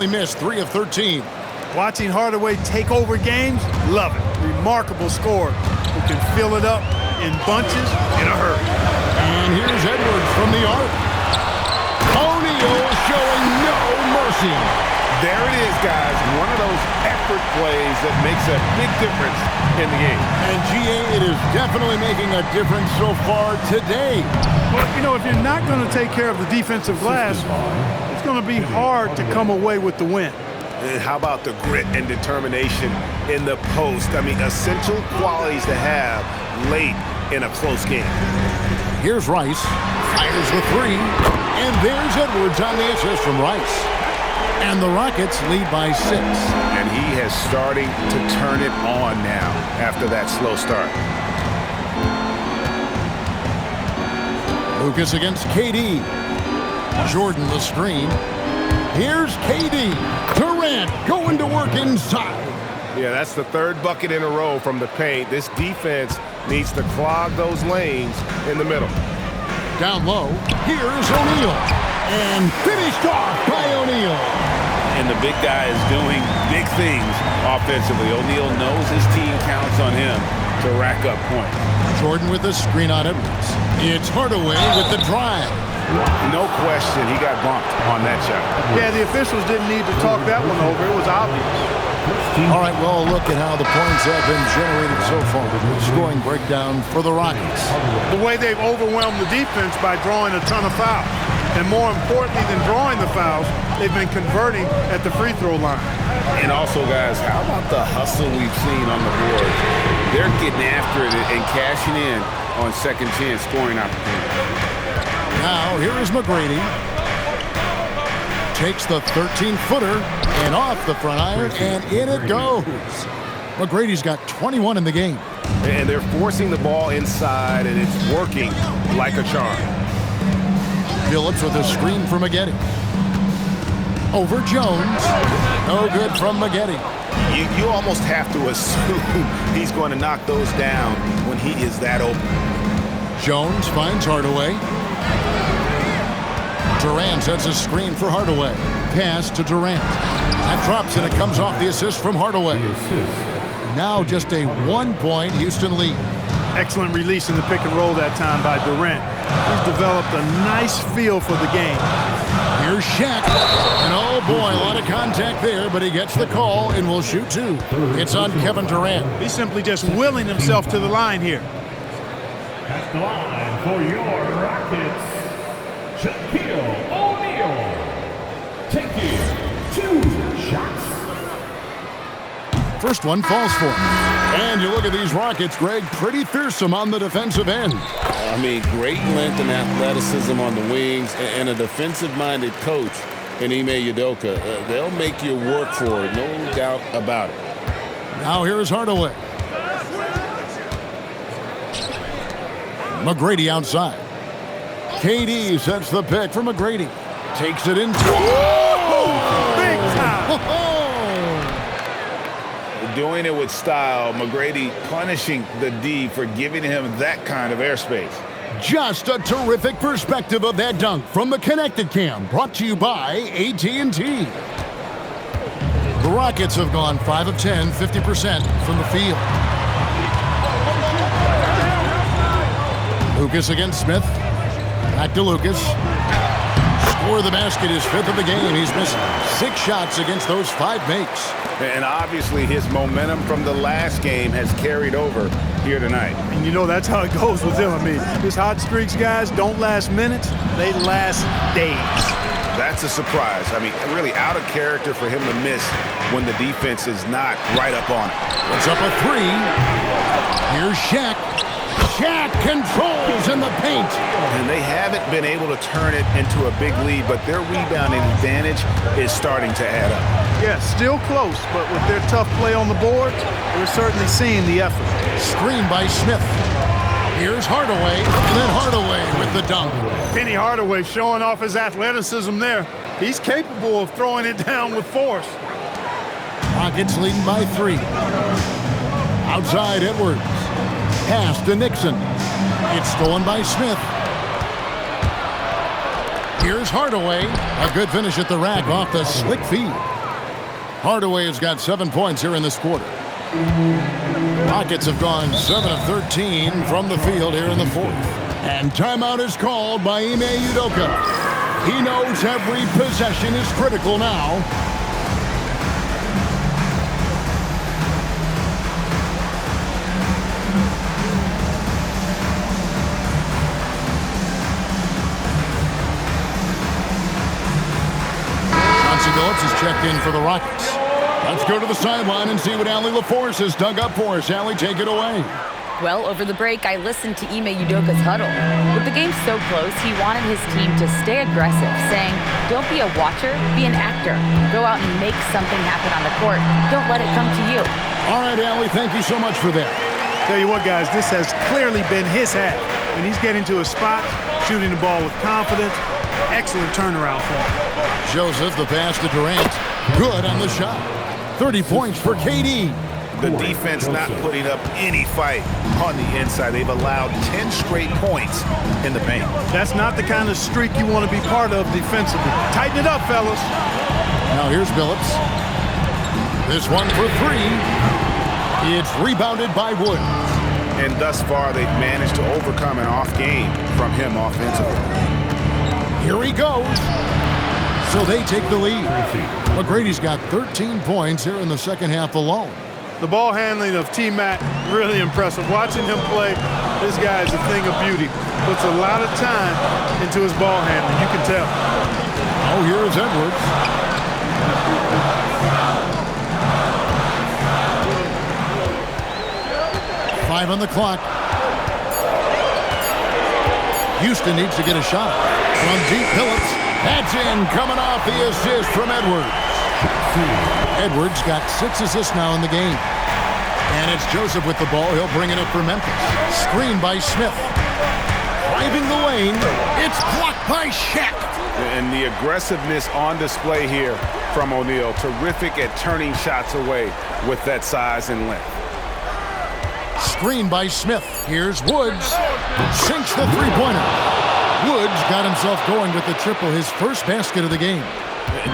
He missed 3 of 13. Watching Hardaway take over games, love it. Remarkable scorer who can fill it up in bunches in a hurry. And here's Edwards from the arc. O'Neal showing no mercy. There it is, guys. One of those effort plays that makes a big difference in the game. And GA, it is definitely making a difference so far today. Well, you know, if you're not going to take care of the defensive glass, it's going to be hard to come away with the win. And how about the grit and determination in the post? I mean, essential qualities to have late in a close game. Here's Rice. Fires the 3. And there's Edwards on the assist from Rice. And the Rockets lead by 6. And he has starting to turn it on now after that slow start. Lucas against KD. Jordan the screen. Here's KD. Durant going to work inside. Yeah, that's the third bucket in a row from the paint. This defense needs to clog those lanes in the middle. Down low. Here's O'Neal. And finished off by O'Neal. And the big guy is doing big things offensively. O'Neal knows his team counts on him to rack up points. Jordan with the screen on Edwards. It's Hardaway with the drive. No question, he got bumped on that shot. Yeah, the officials didn't need to talk that one over. It was obvious. All right, well, look at how the points have been generated so far. Scoring breakdown for the Rockets. The way they've overwhelmed the defense by drawing a ton of fouls. And more importantly than drawing the fouls, they've been converting at the free throw line. And also, guys, how about the hustle we've seen on the board? They're getting after it and cashing in on second chance scoring opportunities. Now, here is McGrady. Takes the 13-footer and off the front iron, and in it goes. McGrady's got 21 in the game. And they're forcing the ball inside, and it's working like a charm. Phillips with a screen for Maggette. Over Jones. No good from Maggette. You almost have to assume he's going to knock those down when he is that open. Jones finds Hardaway. Durant sets a screen for Hardaway. Pass to Durant. That drops and it comes off the assist from Hardaway. Now just a 1-point Houston lead. Excellent release in the pick and roll that time by Durant. He's developed a nice feel for the game. Here's Shaq. And oh boy, a lot of contact there, but he gets the call and will shoot 2. It's on Kevin Durant. He's simply just willing himself to the line here. At the line for your Rockets, Shaquille O'Neal, taking 2 shots. First one falls for him. And you look at these Rockets, Greg, pretty fearsome on the defensive end. I mean, great length and athleticism on the wings, and a defensive-minded coach in Ime Udoka. They'll make you work for it, no doubt about it. Now here's Hardaway. McGrady outside. KD sets the pick for McGrady. Takes it into... Big time! Doing it with style. McGrady punishing the D for giving him that kind of airspace. Just a terrific perspective of that dunk from the Connected Cam, brought to you by AT&T. The Rockets have gone 5 of 10, 50% from the field. Lucas against Smith. Back to Lucas. Score the basket, his 5th of the game. He's missed 6 shots against those 5 makes. And obviously his momentum from the last game has carried over here tonight. And you know that's how it goes with him. I mean, his hot streaks, guys, don't last minutes. They last days. That's a surprise. I mean, really out of character for him to miss when the defense is not right up on it. It's up a 3. Here's Shaq. Shaq controls in the paint. And they haven't been able to turn it into a big lead, but their rebounding advantage is starting to add up. Yeah, still close, but with their tough play on the board, we're certainly seeing the effort. Screen by Smith. Here's Hardaway, and then Hardaway with the dunk. Penny Hardaway showing off his athleticism there. He's capable of throwing it down with force. Rockets leading by 3. Outside Edwards. Pass to Nixon. It's stolen by Smith. Here's Hardaway. A good finish at the rack off the slick feed. Hardaway has got 7 points here in this quarter. Rockets have gone 7 of 13 from the field here in the fourth. And timeout is called by Ime Udoka. He knows every possession is critical now. Phillips is checked in for the Rockets. Let's go to the sideline and see what Allie LaForce has dug up for us. Allie, take it away. Well, over the break, I listened to Ime Udoka's huddle. With the game so close, he wanted his team to stay aggressive, saying, don't be a watcher, be an actor. Go out and make something happen on the court. Don't let it come to you. All right, Allie, thank you so much for that. Tell you what, guys, this has clearly been his half. When he's getting to a spot, shooting the ball with confidence, excellent turnaround for him. Joseph, the pass to Durant. Good on the shot. 30 points for KD. The defense not putting up any fight on the inside. They've allowed 10 straight points in the paint. That's not the kind of streak you want to be part of defensively. Tighten it up, fellas. Now here's Billups. This one for three. It's rebounded by Wood. And thus far, they've managed to overcome an off game from him offensively. Here he goes. So they take the lead. McGrady's got 13 points here in the second half alone. The ball handling of T-Mac, really impressive. Watching him play, this guy is a thing of beauty. Puts a lot of time into his ball handling, you can tell. Oh, here's Edwards. Five on the clock. Houston needs to get a shot. From deep, Phillips. That's in, coming off the assist from Edwards. Edwards got 6 assists now in the game. And it's Joseph with the ball. He'll bring it up for Memphis. Screen by Smith. Driving the lane. It's blocked by Shaq. And the aggressiveness on display here from O'Neal. Terrific at turning shots away with that size and length. Screen by Smith. Here's Woods. Sinks the three-pointer. Woods got himself going with the triple, his first basket of the game.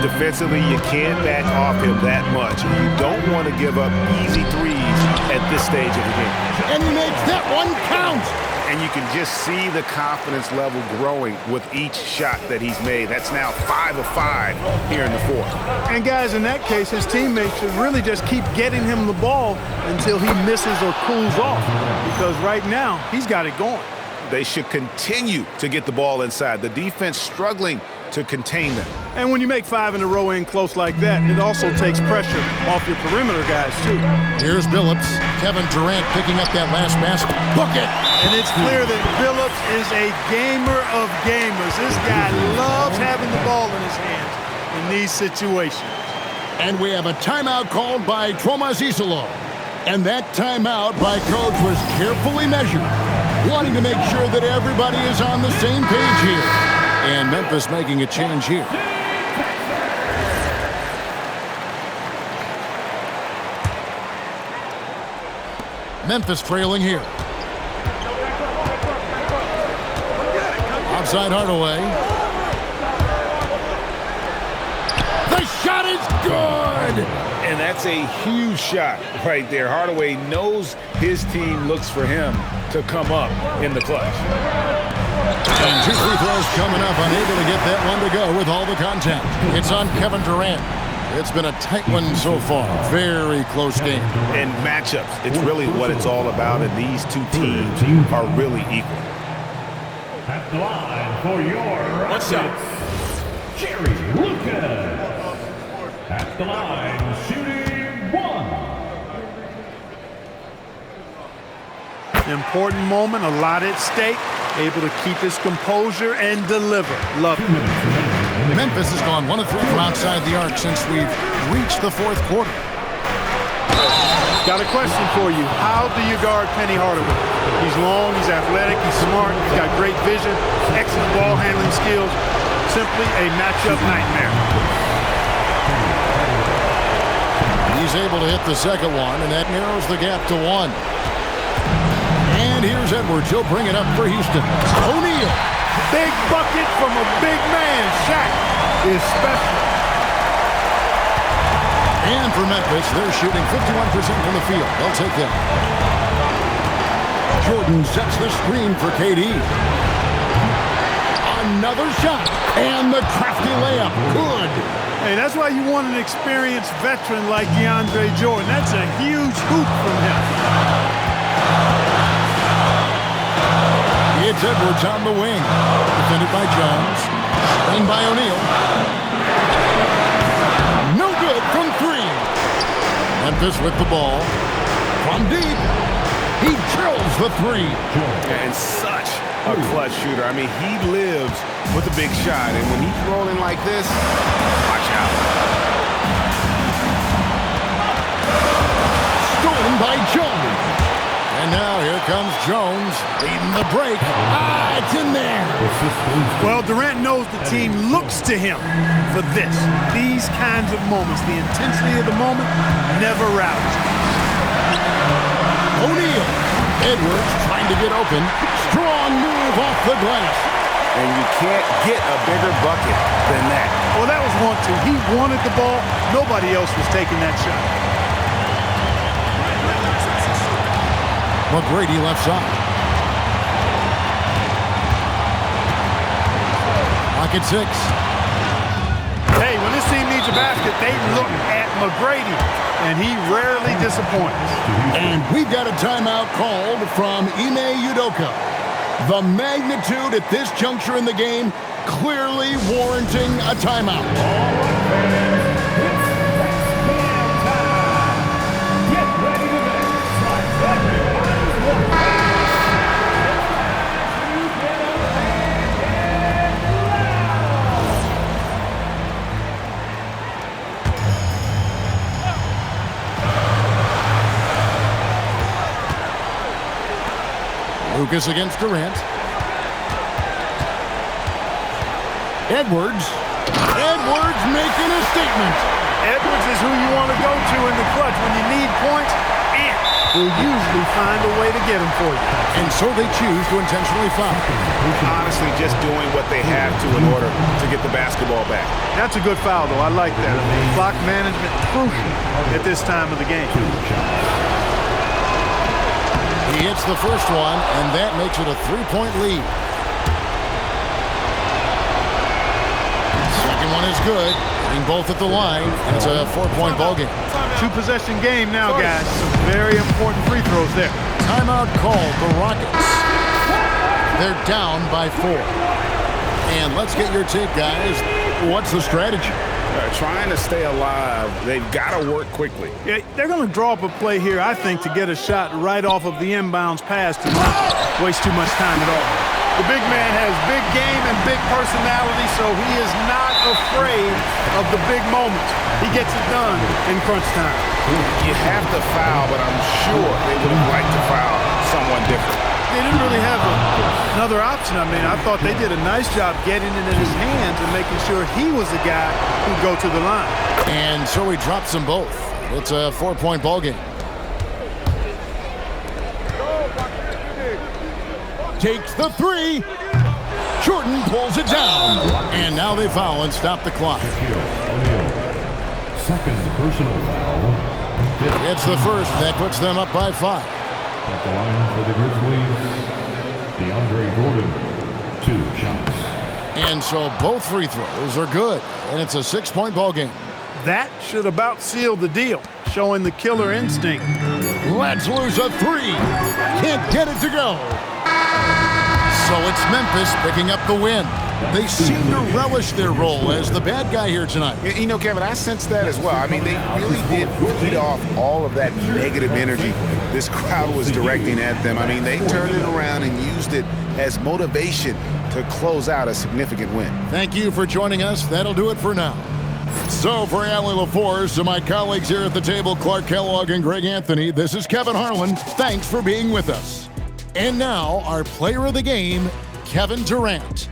Defensively, you can't back off him that much. You don't want to give up easy threes at this stage of the game. And he makes that one count. And you can just see the confidence level growing with each shot that he's made. That's now 5 of 5 here in the fourth. And guys, in that case, his teammates should really just keep getting him the ball until he misses or cools off. Because right now, he's got it going. They should continue to get the ball inside. The defense struggling to contain them. And when you make 5 in a row in close like that, it also takes pressure off your perimeter guys, too. Here's Billups. Kevin Durant picking up that last basket. Book it! And it's clear that Billups is a gamer of gamers. This guy loves having the ball in his hands in these situations. And we have a timeout called by Tromas Isolo. And that timeout by Coach was carefully measured, wanting to make sure that everybody is on the same page here. And Memphis making a change here. Memphis trailing here. Outside Hardaway. The shot is good! And that's a huge shot right there. Hardaway knows his team looks for him to come up in the clutch. And 2 free throws coming up, unable to get that one to go with all the contact. It's on Kevin Durant. It's been a tight one so far. Very close game. And matchups, it's really what it's all about, and these two teams are really equal. At the line for your Rockets, Jerry Lucas. At the line, shooting 1. Important moment, a lot at stake. Able to keep his composure and deliver. Love it. Memphis has gone 1 of 3 from outside the arc since we've reached the fourth quarter. Got a question for you. How do you guard Penny Hardaway? He's long, he's athletic, he's smart, he's got great vision, excellent ball handling skills. Simply a matchup nightmare. He's able to hit the second one, and that narrows the gap to 1. And here's Edwards. He'll bring it up for Houston. O'Neal Big bucket from a big man. Shaq is special. And for Memphis, they're shooting 51% from the field. They'll take that. Jordan sets the screen for KD. Another shot. And the crafty layup. Good. Hey, that's why you want an experienced veteran like DeAndre Jordan. That's a huge hoop from him. It's Edwards on the wing. Defended by Jones. Screened by O'Neal. No good from three. Memphis with the ball. From deep. He drills the three. And such a clutch shooter. I mean, he lives with a big shot. And when he's rolling like this, watch out. Stolen by Jones. And now here comes Jones leading the break. It's in there. Well, Durant knows the team looks to him for this. These kinds of moments, the intensity of the moment, never routs. O'Neal. Edwards trying to get open. Strong move off the glass. And you can't get a bigger bucket than that. Well, that was 1-2. He wanted the ball. Nobody else was taking that shot. McGrady left side. Pocket 6. Hey, when this team needs a basket, they look at McGrady, and he rarely disappoints. And we've got a timeout called from Ime Udoka. The magnitude at this juncture in the game clearly warranting a timeout. Lucas against Durant. Edwards. Edwards making a statement. Edwards is who you want to go to in the clutch when you need points, and will usually find a way to get them for you. And so they choose to intentionally foul. Honestly, just doing what they have to in order to get the basketball back. That's a good foul, though. I like that. I mean, clock management crucial at this time of the game. He hits the first one, and that makes it a 3-point lead. Second one is good. Hitting both at the line. It's a 4-point ball game. Two-possession game now, guys. Some very important free throws there. Timeout called. The Rockets. They're down by 4. And let's get your take, guys. What's the strategy? Trying to stay alive. They've got to work quickly. Yeah, they're going to draw up a play here, I think, to get a shot right off of the inbounds pass to not waste too much time at all. The big man has big game and big personality, so he is not afraid of the big moments. He gets it done in crunch time. You have to foul, but I'm sure they would have liked to foul someone different. They didn't really have another option. I mean, I thought they did a nice job getting it in his hands and making sure he was the guy who'd go to the line. And so he drops them both. It's a 4-point ball game. Takes the three. Jordan pulls it down. And now they foul and stop the clock. Second personal foul. It's the first. That puts them up by 5. At the line for the Grizzlies, DeAndre Jordan, 2 shots. And so both free throws are good. And it's a 6-point ball game. That should about seal the deal, showing the killer instinct. Let's lose a 3. Can't get it to go. So it's Memphis picking up the win. They seem to relish their role as the bad guy here tonight. You know, Kevin, I sense that as well. I mean, they really did feed off all of that negative energy this crowd was directing at them. I mean, they turned it around and used it as motivation to close out a significant win. Thank you for joining us. That'll do it for now. So for Allie LaForce, to my colleagues here at the table, Clark Kellogg and Greg Anthony, this is Kevin Harlan. Thanks for being with us. And now, our player of the game, Kevin Durant.